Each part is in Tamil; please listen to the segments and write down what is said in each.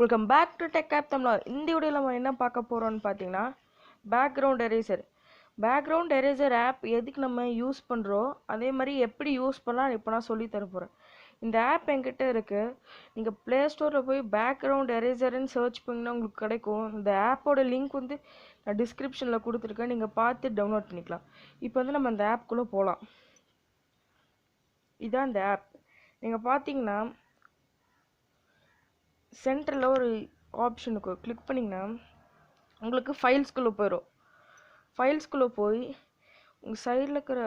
Welcome back to tech app Tamil. இந்த வீடியோவில் நம்ம என்ன பார்க்க போகிறோம்னு பார்த்தீங்கன்னா பேக்ரவுண்ட் எரேசர் ஆப் எதுக்கு நம்ம யூஸ் பண்ணுறோம், அதே மாதிரி எப்படி யூஸ் பண்ணலாம் இப்போ நான் சொல்லி தர போகிறேன். இந்த ஆப் என்கிட்ட இருக்குது. நீங்கள் ப்ளே ஸ்டோரில் போய் பேக்ரவுண்ட் எரேசர்னு சர்ச் பண்ணிங்கன்னா உங்களுக்கு கிடைக்கும். இந்த ஆப்போட லிங்க் வந்து நான் டிஸ்கிரிப்ஷனில் கொடுத்துருக்கேன், நீங்கள் பார்த்து டவுன்லோட் பண்ணிக்கலாம். இப்போ வந்து நம்ம அந்த ஆப்குள்ளே போகலாம். இதான் இந்த ஆப். நீங்கள் பார்த்தீங்கன்னா சென்டரில் ஒரு ஆப்ஷனுக்கு கிளிக் பண்ணிங்கன்னா உங்களுக்கு ஃபைல்ஸ்குள்ளே போயிடும். ஃபைல்ஸ்குள்ளே போய் உங்கள் சைடில் இருக்கிற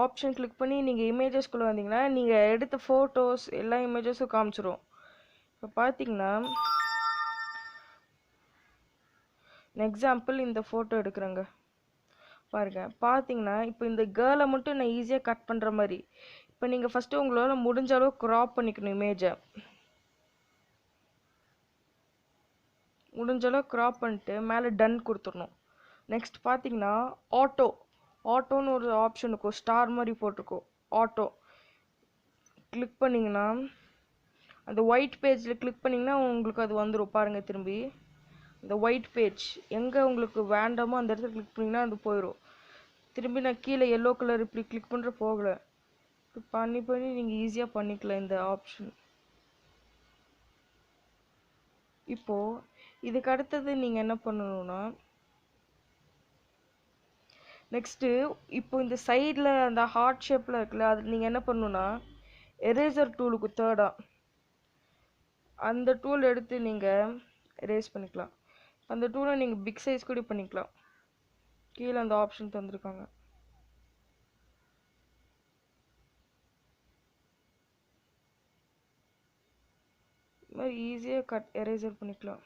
ஆப்ஷன் கிளிக் பண்ணி நீங்கள் இமேஜஸ்குள்ளே வந்தீங்கன்னா நீங்கள் எடுத்த ஃபோட்டோஸ் எல்லா இமேஜஸும் காமிச்சிரும். இப்போ பார்த்தீங்கன்னா எக்ஸாம்பிள் இந்த ஃபோட்டோ எடுக்கிறேங்க பாருங்க. பார்த்தீங்கன்னா இப்போ இந்த கேர்ளை மட்டும் நான் ஈஸியாக கட் பண்ணுற மாதிரி. இப்போ நீங்கள் ஃபஸ்ட்டு உங்களால் முடிஞ்ச அளவு க்ராப் பண்ணிக்கணும் இமேஜை. முடிஞ்சளவு க்ராப் பண்ணிட்டு மேலே டன் கொடுத்துடணும். நெக்ஸ்ட் பார்த்தீங்கன்னா ஆட்டோன்னு ஒரு ஆப்ஷன் இருக்கும், ஸ்டார் மாதிரி போட்டிருக்கோம். ஆட்டோ கிளிக் பண்ணிங்கன்னா அந்த ஒயிட் பேஜில் கிளிக் பண்ணிங்கன்னா உங்களுக்கு அது வந்துடும். பாருங்கள், திரும்பி இந்த ஒயிட் பேஜ் எங்கே உங்களுக்கு வேண்டாமோ அந்த இடத்துல கிளிக் பண்ணிங்கன்னா அது போயிடும். திரும்பி நான் கீழே எல்லோ கலர் இப்படி கிளிக் பண்ணுற போகலை. பண்ணி நீங்கள் ஈஸியாக பண்ணிக்கலாம் இந்த ஆப்ஷன். இப்போது இதுக்கு அடுத்தது நீங்கள் என்ன பண்ணணும்னா நெக்ஸ்ட்டு இப்போ இந்த சைடில் அந்த ஹார்ட் ஷேப்பில் இருக்குல்ல, அது நீங்கள் என்ன பண்ணணுன்னா எரேசர் டூலுக்கு தேர்டாக அந்த டூல் எடுத்து நீங்கள் எரேஸ் பண்ணிக்கலாம். அந்த டூலை நீங்கள் பிக் சைஸ் கூட பண்ணிக்கலாம். கீழே அந்த ஆப்ஷன் தந்துருக்காங்க. இது மாதிரி ஈஸியாக எரேசர் பண்ணிக்கலாம்.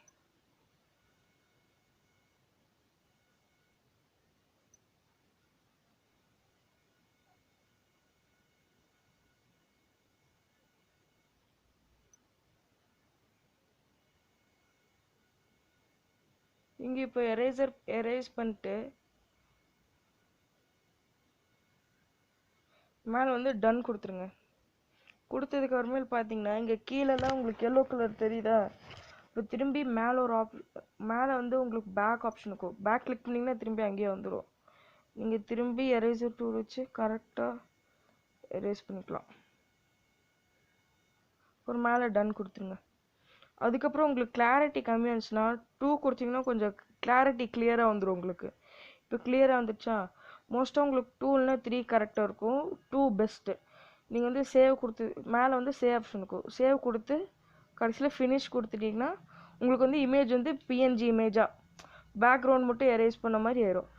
இங்கே இப்போ எரேஸ் பண்ணிட்டு மேலே வந்து டன் கொடுத்துருங்க. கொடுத்ததுக்கு அப்புறமேல் பார்த்தீங்கன்னா இங்கே கீழெல்லாம் உங்களுக்கு எல்லோ கலர் தெரியுதா? இப்போ திரும்பி மேலே வந்து உங்களுக்கு பேக் ஆப்ஷன் இருக்கும். பேக் கிளிக் பண்ணிங்கன்னா திரும்பி அங்கேயே வந்துடும். நீங்கள் திரும்பி எரேசர் டூல் வச்சு கரெக்டாக எரேஸ் பண்ணிக்கலாம். ஒரு மேலே டன் கொடுத்துருங்க. அதுக்கப்புறம் உங்களுக்கு கிளாரிட்டி கம்மியாக இருந்துச்சுன்னா 2 கொடுத்தீங்கன்னா கொஞ்சம் கிளாரிட்டி கிளியராக வந்துடும் உங்களுக்கு. இப்போ கிளியராக வந்துடுச்சா? மோஸ்ட்டாக உங்களுக்கு 2 3 கரெக்டாக இருக்கும். 2 பெஸ்ட்டு. நீங்கள் வந்து சேவ் கொடுத்து மேலே வந்து சேவ் ஆப்ஷன் இருக்கும். சேவ் கொடுத்து கடைசியில் ஃபினிஷ் கொடுத்துட்டிங்கன்னா உங்களுக்கு வந்து இமேஜ் வந்து பிஎன்ஜி இமேஜாக பேக்ரவுண்ட் மட்டும் எரேஸ் பண்ண மாதிரி ஆயிரும்.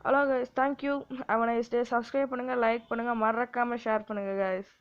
Hello guys, thank you. Have a nice day. Subscribe பண்ணுங்கள், லைக் பண்ணுங்கள், மறக்காமல் ஷேர் பண்ணுங்கள் கைஸ்.